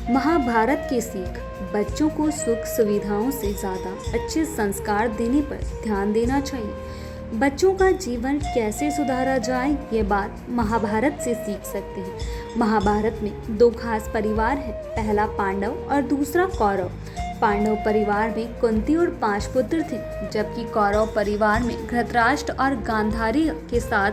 महाभारत की सीख बच्चों को सुख सुविधाओं से ज़्यादा अच्छे संस्कार देने पर ध्यान देना चाहिए। बच्चों का जीवन कैसे सुधारा जाए ये बात महाभारत से सीख सकते हैं। महाभारत में दो खास परिवार हैं, पहला पांडव और दूसरा कौरव। पांडव परिवार में कुंती और 5 पुत्र थे, जबकि कौरव परिवार में धृतराष्ट्र और गांधारी के साथ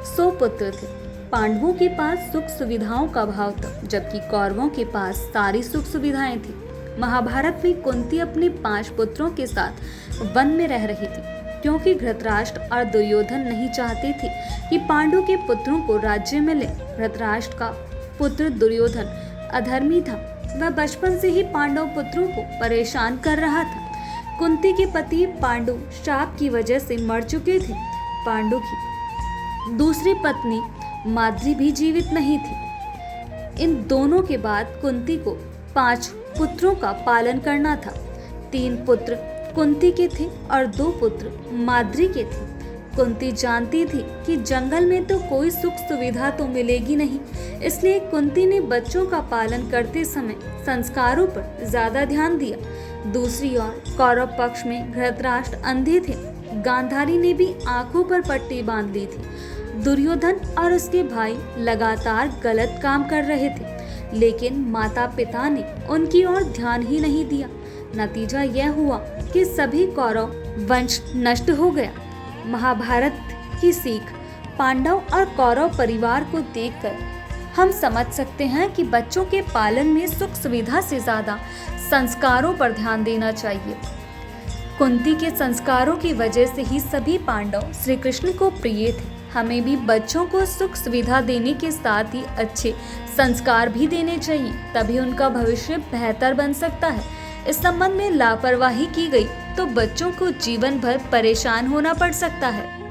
100 पुत्र थे। पांडवों के पास सुख सुविधाओं का अभाव था, जबकि कौरवों के पास सारी सुख सुविधाएं थी। महाभारत में कुंती अपने 5 पुत्रों के साथ वन में रह रही थी, क्योंकि धृतराष्ट्र और दुर्योधन नहीं चाहते थे कि पांडु के पुत्रों को राज्य मिले। धृतराष्ट्र का पुत्र दुर्योधन अधर्मी था, वह बचपन से ही पांडव पुत्रों को परेशान कर रहा था। कुंती के पति पांडु शाप की वजह से मर चुके थे। पांडु की दूसरी पत्नी माद्री भी जीवित नहीं थी। इन दोनों के बाद कुंती को 5 पुत्रों का पालन करना था। 3 पुत्र कुंती के थे और 2 पुत्र माद्री के थे। कुंती जानती थी कि जंगल में तो कोई सुख सुविधा तो मिलेगी नहीं, इसलिए कुंती ने बच्चों का पालन करते समय संस्कारों पर ज्यादा ध्यान दिया। दूसरी ओर कौरव पक्ष में धृतराष्ट्र अंधे थे। गांधारी ने भी आंखों पर पट्टी बांध ली थी। दुर्योधन और उसके भाई लगातार गलत काम कर रहे थे, लेकिन माता पिता ने उनकी ओर ध्यान ही नहीं दिया। नतीजा यह हुआ कि सभी कौरव वंश नष्ट हो गया। महाभारत की सीख पांडव और कौरव परिवार को देखकर हम समझ सकते हैं कि बच्चों के पालन में सुख सुविधा से ज्यादा संस्कारों पर ध्यान देना चाहिए। कुंती के संस्कारों की वजह से ही सभी पांडव श्री कृष्ण को प्रिय थे। हमें भी बच्चों को सुख सुविधा देने के साथ ही अच्छे संस्कार भी देने चाहिए, तभी उनका भविष्य बेहतर बन सकता है। इस संबंध में लापरवाही की गई तो बच्चों को जीवन भर परेशान होना पड़ सकता है।